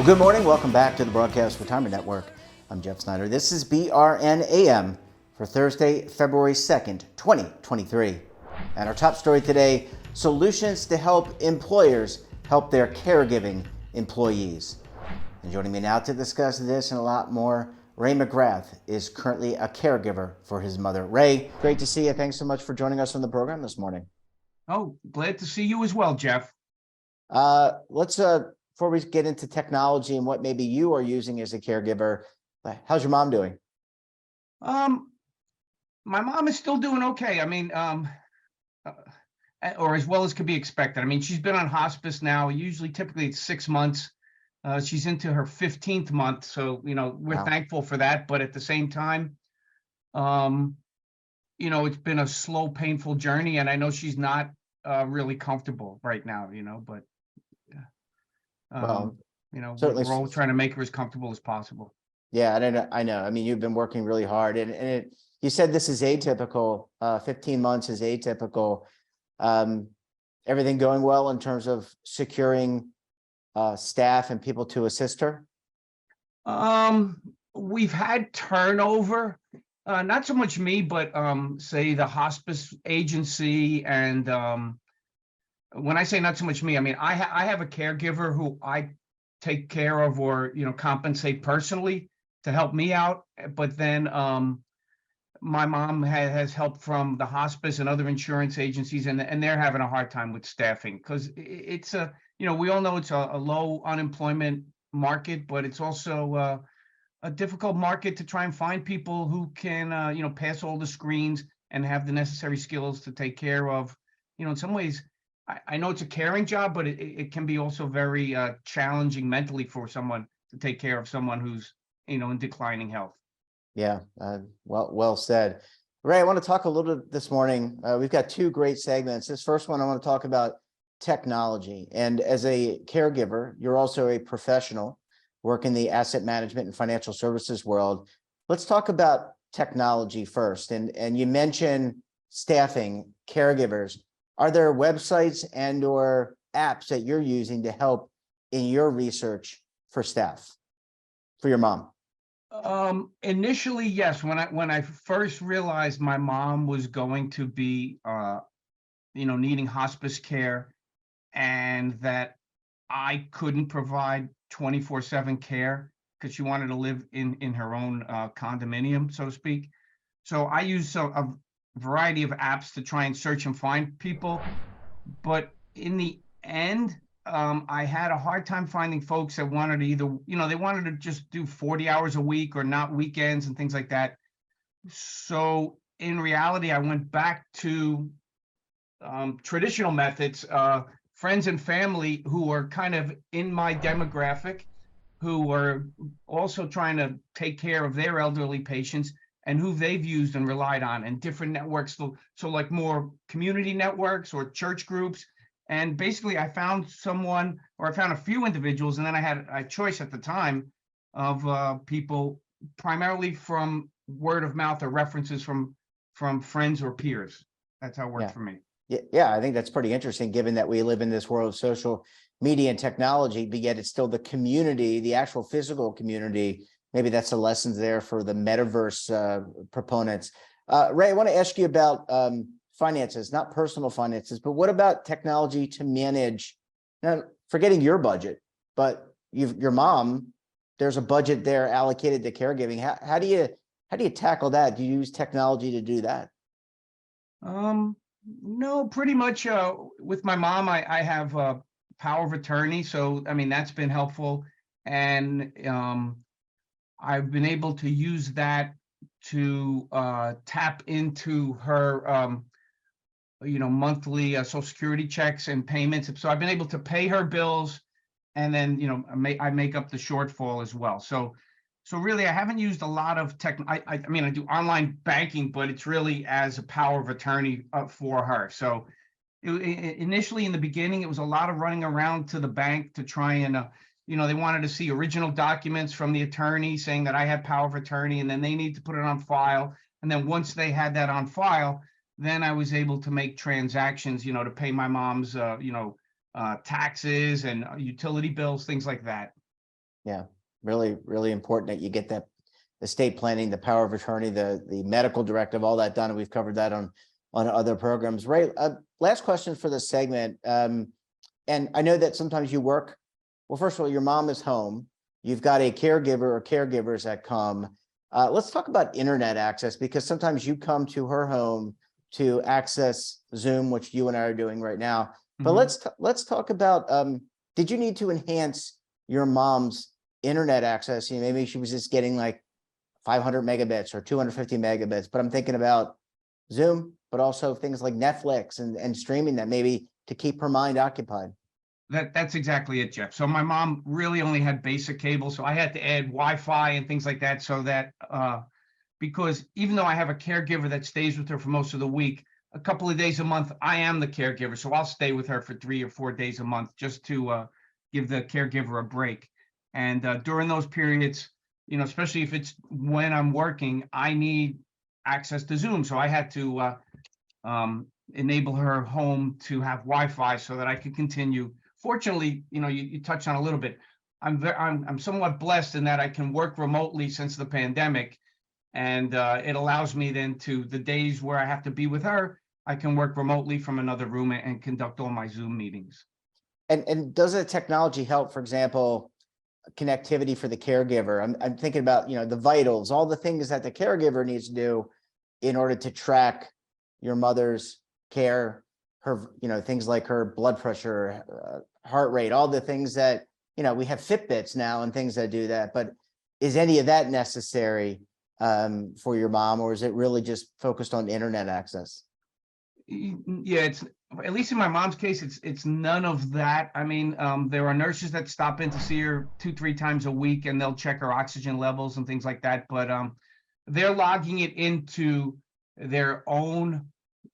Well, good morning. Welcome back to the Broadcast Retirement Network. I'm Jeff Snyder. This is BRN AM for Thursday, February 2nd, 2023. And our top story today, solutions to help employers help their caregiving employees. And joining me now to discuss this and a lot more, Ray McGrath is currently a caregiver for his mother. Ray, great to see you. Thanks so much for joining us on the program this morning. Oh, glad to see you as well, Jeff. Let's before we get into technology and what maybe you are using as a caregiver, how's your mom doing? My mom is still doing okay. I mean, or as well as could be expected. I mean, she's been on hospice now. Typically it's 6 months. She's into her 15th month, so we're thankful for that. But at the same time, it's been a slow, painful journey, and I know she's not really comfortable right now. But certainly we're all trying to make her as comfortable as possible. Yeah, I know. I mean, you've been working really hard, and you said this is atypical. 15 months is atypical. Everything going well in terms of securing staff and people to assist her? We've had turnover, not so much me, but say the hospice agency. And when I say not so much me, I mean I have a caregiver who I take care of or compensate personally to help me out. But then my mom has help from the hospice and other insurance agencies, and they're having a hard time with staffing because it's we all know it's a low unemployment market, but it's also a difficult market to try and find people who can pass all the screens and have the necessary skills to take care of. In some ways, I know it's a caring job, but it can be also very challenging mentally for someone to take care of someone who's in declining health. Yeah, well said. Ray, I want to talk a little bit this morning. We've got two great segments. This first one, I want to talk about technology. And as a caregiver, you're also a professional, work in the asset management and financial services world. Let's talk about technology first. And you mentioned staffing, caregivers. Are there websites and or apps that you're using to help in your research for staff, for your mom? Initially, yes. When I first realized my mom was going to be, needing hospice care, and that I couldn't provide 24/7 care because she wanted to live in her own condominium, so to speak. So I used a variety of apps to try and search and find people. But in the end, I had a hard time finding folks that wanted to either, they wanted to just do 40 hours a week or not weekends and things like that. So in reality, I went back to traditional methods, friends and family who are kind of in my demographic, who are also trying to take care of their elderly patients and who they've used and relied on, and different networks. So like more community networks or church groups. And basically I found a few individuals, and then I had a choice at the time of people primarily from word of mouth or references from friends or peers. That's how it worked for me. Yeah, I think that's pretty interesting, given that we live in this world of social media and technology, but yet it's still the community, the actual physical community. Maybe that's the lessons there for the metaverse proponents. Ray, I want to ask you about finances, not personal finances, but what about technology to manage, now forgetting your budget, but your mom, there's a budget there allocated to caregiving. How do you tackle that? Do you use technology to do that? No, pretty much with my mom, I have a power of attorney. So, I mean, that's been helpful. And I've been able to use that to tap into her, monthly Social Security checks and payments. So I've been able to pay her bills, and then, I make up the shortfall as well. So really, I haven't used a lot of tech. I mean, I do online banking, but it's really as a power of attorney for her. So initially in the beginning, it was a lot of running around to the bank to try and, they wanted to see original documents from the attorney saying that I had power of attorney, and then they need to put it on file. And then once they had that on file, then I was able to make transactions, to pay my mom's, taxes and utility bills, things like that. Yeah, really, really important that you get that estate planning, the power of attorney, the medical directive, all that done. And we've covered that on other programs. Ray, last question for this segment. And I know that sometimes you work. Well, first of all, your mom is home. You've got a caregiver or caregivers that come. Let's talk about internet access, because sometimes you come to her home to access Zoom, which you and I are doing right now. But let's talk about, did you need to enhance your mom's internet access? You know, maybe she was just getting like 500 megabits or 250 megabits, but I'm thinking about Zoom, but also things like Netflix and streaming that maybe to keep her mind occupied. That's exactly it, Jeff. So my mom really only had basic cable, so I had to add Wi-Fi and things like that, so that because even though I have a caregiver that stays with her for most of the week, a couple of days a month, I am the caregiver, so I'll stay with her for 3 or 4 days a month just to give the caregiver a break. And during those periods, you know, especially if it's when I'm working, I need access to Zoom, so I had to enable her home to have Wi-Fi so that I could continue. Fortunately, you know, you touched on a little bit. I'm somewhat blessed in that I can work remotely since the pandemic, and it allows me then to, the days where I have to be with her, I can work remotely from another room and conduct all my Zoom meetings. And does the technology help, for example, connectivity for the caregiver? I'm thinking about, you know, the vitals, all the things that the caregiver needs to do in order to track your mother's care, her, you know, things like her blood pressure, heart rate, all the things that, you know, we have Fitbits now and things that do that. But is any of that necessary for your mom, or is it really just focused on internet access? Yeah, it's, at least in my mom's case, it's none of that. I mean, there are nurses that stop in to see her 2-3 times a week, and they'll check her oxygen levels and things like that. But they're logging it into their own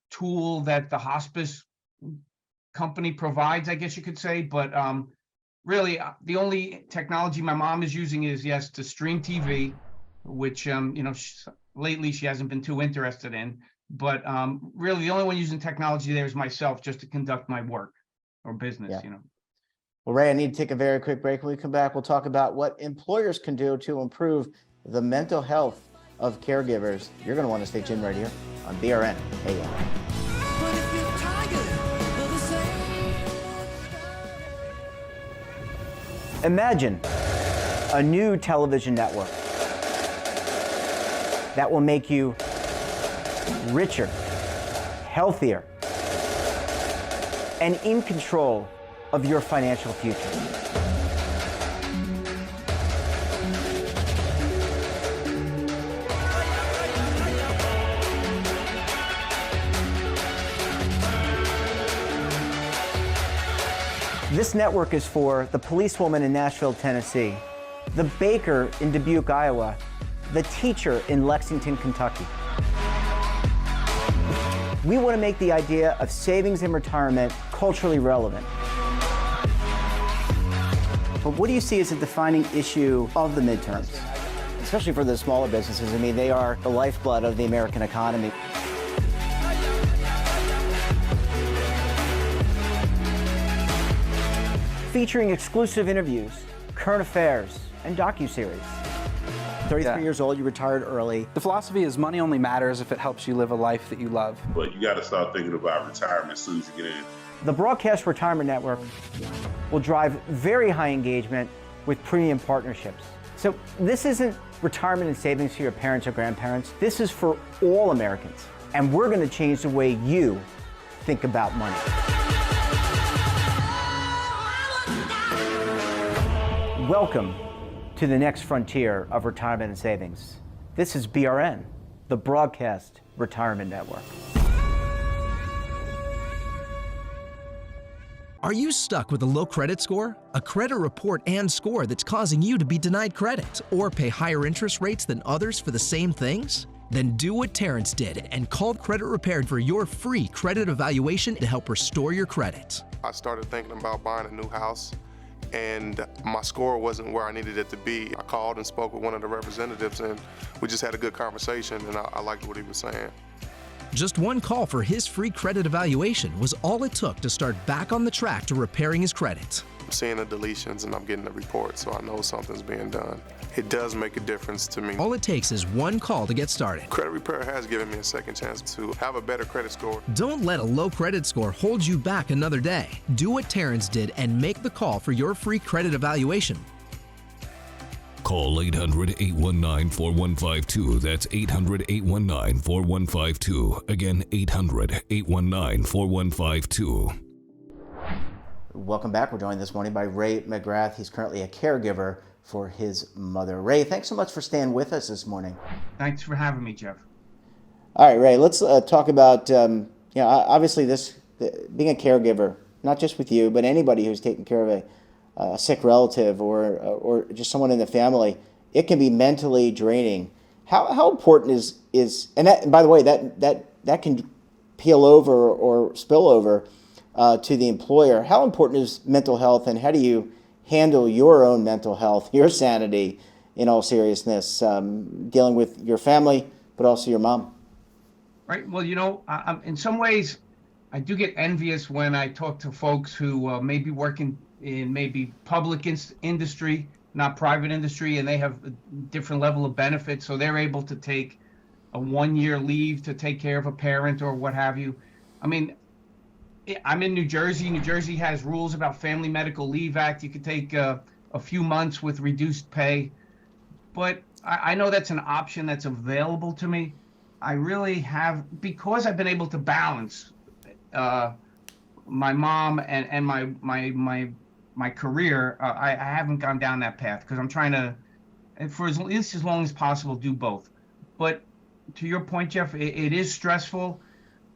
tool that the hospice company provides, I guess you could say. But really, the only technology my mom is using is, yes, to stream TV, which you know, lately she hasn't been too interested in. But really, the only one using technology there is myself, just to conduct my work or business, you know. Well, Ray, I need to take a very quick break. When we come back, we'll talk about what employers can do to improve the mental health of caregivers. You're going to want to stay tuned right here on BRN AM. Imagine a new television network that will make you richer, healthier, and in control of your financial future. This network is for the policewoman in Nashville, Tennessee, the baker in Dubuque, Iowa, the teacher in Lexington, Kentucky. We want to make the idea of savings and retirement culturally relevant. But what do you see as a defining issue of the midterms, especially for the smaller businesses? I mean, they are the lifeblood of the American economy. Featuring exclusive interviews, current affairs, and docuseries. 33 years old, you retired early. The philosophy is money only matters if it helps you live a life that you love. But you got to start thinking about retirement as soon as you get in. The Broadcast Retirement Network will drive very high engagement with premium partnerships. So this isn't retirement and savings for your parents or grandparents. This is for all Americans. And we're going to change the way you think about money. Welcome to the next frontier of retirement and savings. This is BRN, the Broadcast Retirement Network. Are you stuck with a low credit score? A credit report and score that's causing you to be denied credit or pay higher interest rates than others for the same things? Then do what Terrence did and call Credit Repaired for your free credit evaluation to help restore your credit. I started thinking about buying a new house, and my score wasn't where I needed it to be. I called and spoke with one of the representatives, and we just had a good conversation, and I liked what he was saying. Just one call for his free credit evaluation was all it took to start back on the track to repairing his credit. seeing the deletions and I'm getting the report, so I know something's being done. It does make a difference to me. All it takes is one call to get started. Credit repair has given me a second chance to have a better credit score. Don't let a low credit score hold you back another day. Do what Terrence did and make the call for your free credit evaluation. Call 800-819-4152. That's 800-819-4152. Again, 800-819-4152. Welcome back. We're joined this morning by Ray McGrath. He's currently a caregiver for his mother. Ray, thanks so much for staying with us this morning. Thanks for having me, Jeff. All right, Ray, let's talk about, obviously being a caregiver, not just with you, but anybody who's taking care of a sick relative or just someone in the family, it can be mentally draining. How important is and that, and by the way, that can peel over or spill over to the employer. How important is mental health, and how do you handle your own mental health, your sanity, in all seriousness, dealing with your family, but also your mom? Right. Well, in some ways, I do get envious when I talk to folks who may be working in maybe public industry, not private industry, and they have a different level of benefits, so they're able to take a 1-year leave to take care of a parent or what have you. I mean, I'm in New Jersey. New Jersey has rules about Family Medical Leave Act. You could take a few months with reduced pay, but I know that's an option that's available to me. I really have, because I've been able to balance my mom and my career. I haven't gone down that path because I'm trying to, for at least as long as possible, do both. But to your point, Jeff, it is stressful.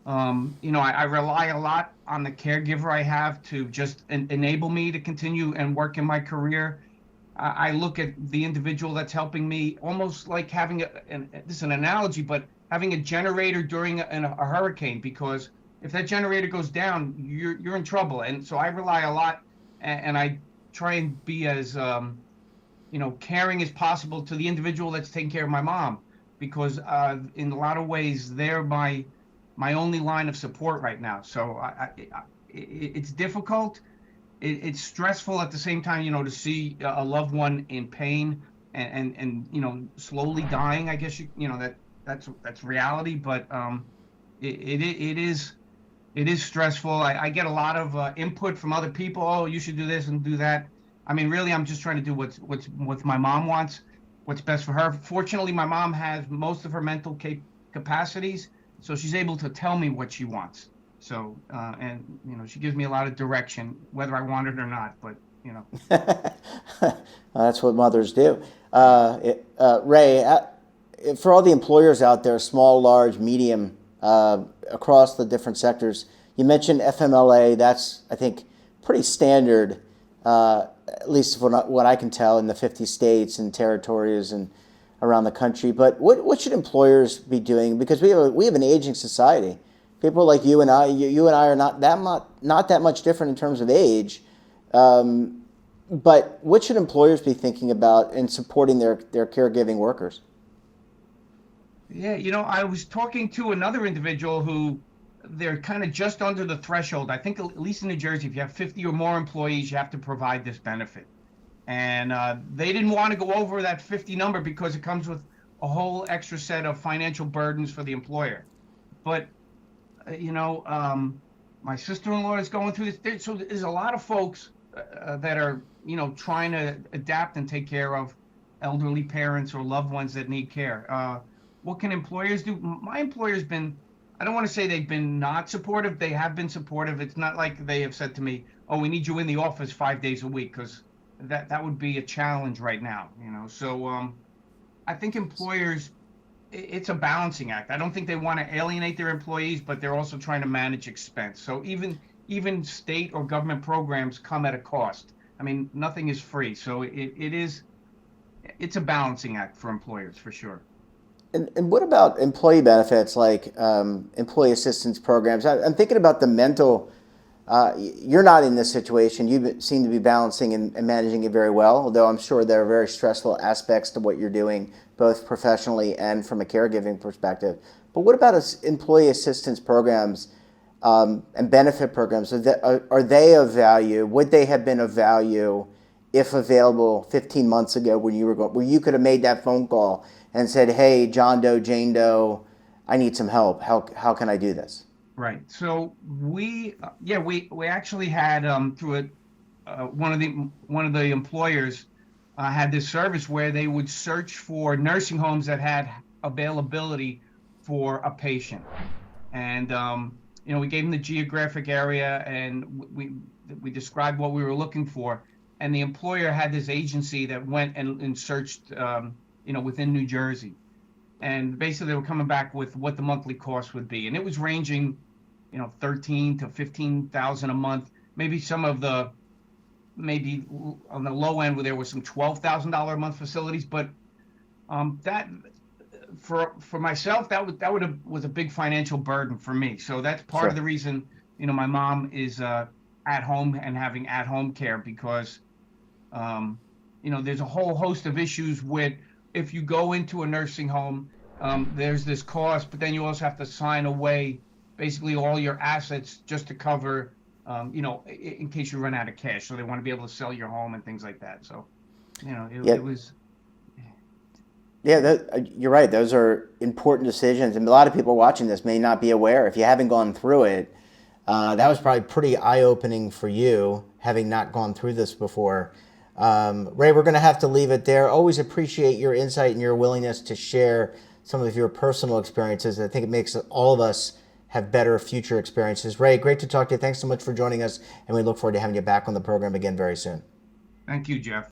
I rely a lot on the caregiver I have to just enable me to continue and work in my career. I look at the individual that's helping me almost like having this is an analogy, but having a generator during a hurricane, because if that generator goes down, you're in trouble. And so I rely a lot, and I try and be as caring as possible to the individual that's taking care of my mom, because in a lot of ways they're my only line of support right now. So it's difficult. It's stressful at the same time, to see a loved one in pain and slowly dying. I guess that's reality, but it is stressful. I get a lot of input from other people. Oh, you should do this and do that. I mean, really, I'm just trying to do what my mom wants, what's best for her. Fortunately, my mom has most of her mental capacities, so she's able to tell me what she wants. So, she gives me a lot of direction, whether I want it or not, but, That's what mothers do. Ray, for all the employers out there, small, large, medium, across the different sectors, you mentioned FMLA. That's, I think, pretty standard, at least from what I can tell, in the 50 states and territories and around the country. But what should employers be doing? Because we have an aging society. People like you and I are not that much different in terms of age. But what should employers be thinking about in supporting their caregiving workers? Yeah, I was talking to another individual who they're kind of just under the threshold. I think at least in New Jersey, if you have 50 or more employees, you have to provide this benefit. And they didn't want to go over that 50 number because it comes with a whole extra set of financial burdens for the employer. But, my sister-in-law is going through this. So there's a lot of folks that are, trying to adapt and take care of elderly parents or loved ones that need care. What can employers do? My employer's been, I don't want to say they've been not supportive. They have been supportive. It's not like they have said to me, oh, we need you in the office 5 days a week, because that would be a challenge right now, So I think employers, it's a balancing act. I don't think they want to alienate their employees, but they're also trying to manage expense. So even state or government programs come at a cost. I mean, nothing is free. So it's a balancing act for employers, for sure. And what about employee benefits like employee assistance programs? I'm thinking about the mental. You're not in this situation. You seem to be balancing and managing it very well, although I'm sure there are very stressful aspects to what you're doing, both professionally and from a caregiving perspective. But what about employee assistance programs? and benefit programs, are they of value? Would they have been of value if available 15 months ago when you were going, where you could have made that phone call and said, hey, John Doe, Jane Doe, I need some help. How can I do this? Right. So we actually had through one of the employers had this service where they would search for nursing homes that had availability for a patient, and we gave them the geographic area, and we described what we were looking for, and the employer had this agency that went and searched within New Jersey, and basically they were coming back with what the monthly cost would be, and it was ranging, $13,000 to $15,000 a month. Maybe on the low end where there were some $12,000 a month facilities, but that for myself that was a big financial burden for me. So that's part of the reason my mom is at home and having at home care, because there's a whole host of issues with, if you go into a nursing home, there's this cost, but then you also have to sign away basically all your assets just to cover in case you run out of cash. So they want to be able to sell your home and things like that. So it was. Yeah, you're right. Those are important decisions, and a lot of people watching this may not be aware. If you haven't gone through it, that was probably pretty eye-opening for you, having not gone through this before. Ray, we're going to have to leave it there. Always appreciate your insight and your willingness to share some of your personal experiences. I think it makes all of us have better future experiences. Ray, great to talk to you. Thanks so much for joining us, and we look forward to having you back on the program again very soon. Thank you, Jeff.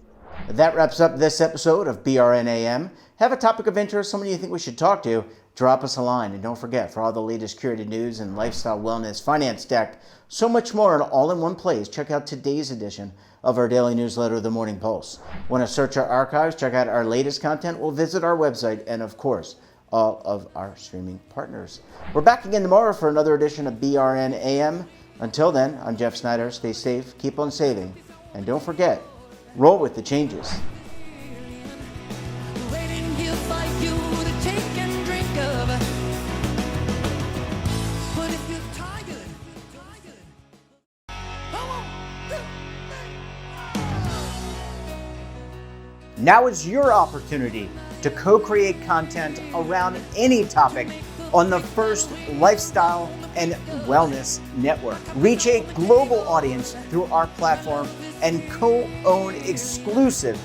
That wraps up this episode of BRN AM. Have a topic of interest, someone you think we should talk to, drop us a line. And don't forget, for all the latest curated news and lifestyle, wellness, finance, tech, so much more, and all in one place, check out today's edition of our daily newsletter, The Morning Pulse. Want to search our archives, check out our latest content, we'll visit our website, and of course, all of our streaming partners. We're back again tomorrow for another edition of BRN AM. Until then, I'm Jeff Snyder. Stay safe, keep on saving, and don't forget, roll with the changes. Now is your opportunity to co-create content around any topic on the first lifestyle and wellness network. Reach a global audience through our platform and co-own exclusive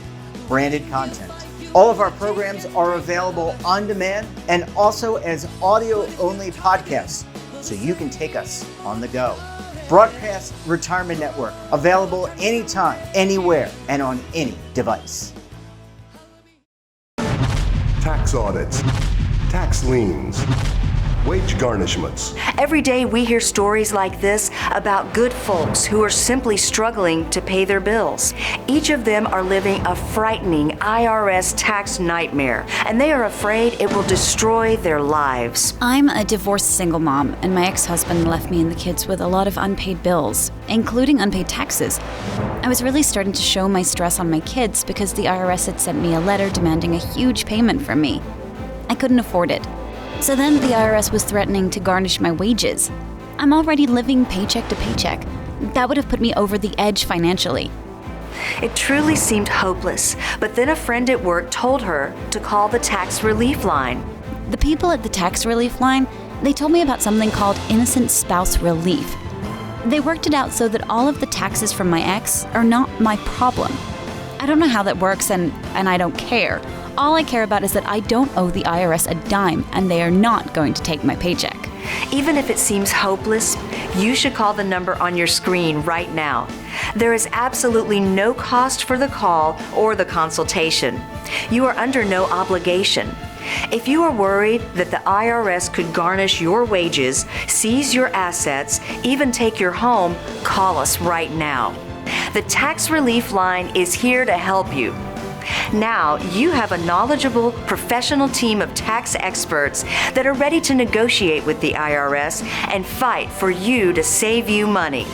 branded content. All of our programs are available on demand and also as audio-only podcasts, so you can take us on the go. Broadcast Retirement Network, available anytime, anywhere, and on any device. Tax audits, tax liens, wage garnishments. Every day we hear stories like this about good folks who are simply struggling to pay their bills. Each of them are living a frightening IRS tax nightmare, and they are afraid it will destroy their lives. I'm a divorced single mom, and my ex-husband left me and the kids with a lot of unpaid bills, including unpaid taxes. I was really starting to show my stress on my kids because the IRS had sent me a letter demanding a huge payment from me. I couldn't afford it. So then the IRS was threatening to garnish my wages. I'm already living paycheck to paycheck. That would have put me over the edge financially. It truly seemed hopeless, but then a friend at work told her to call the tax relief line. The people at the tax relief line, they told me about something called innocent spouse relief. They worked it out so that all of the taxes from my ex are not my problem. I don't know how that works, and I don't care. All I care about is that I don't owe the IRS a dime, and they are not going to take my paycheck. Even if it seems hopeless, you should call the number on your screen right now. There is absolutely no cost for the call or the consultation. You are under no obligation. If you are worried that the IRS could garnish your wages, seize your assets, even take your home, call us right now. The Tax Relief Line is here to help you. Now you have a knowledgeable, professional team of tax experts that are ready to negotiate with the IRS and fight for you to save you money.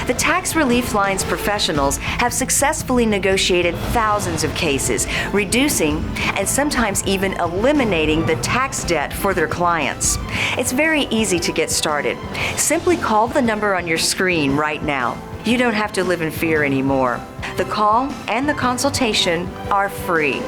The Tax Relief Line's professionals have successfully negotiated thousands of cases, reducing and sometimes even eliminating the tax debt for their clients. It's very easy to get started. Simply call the number on your screen right now. You don't have to live in fear anymore. The call and the consultation are free.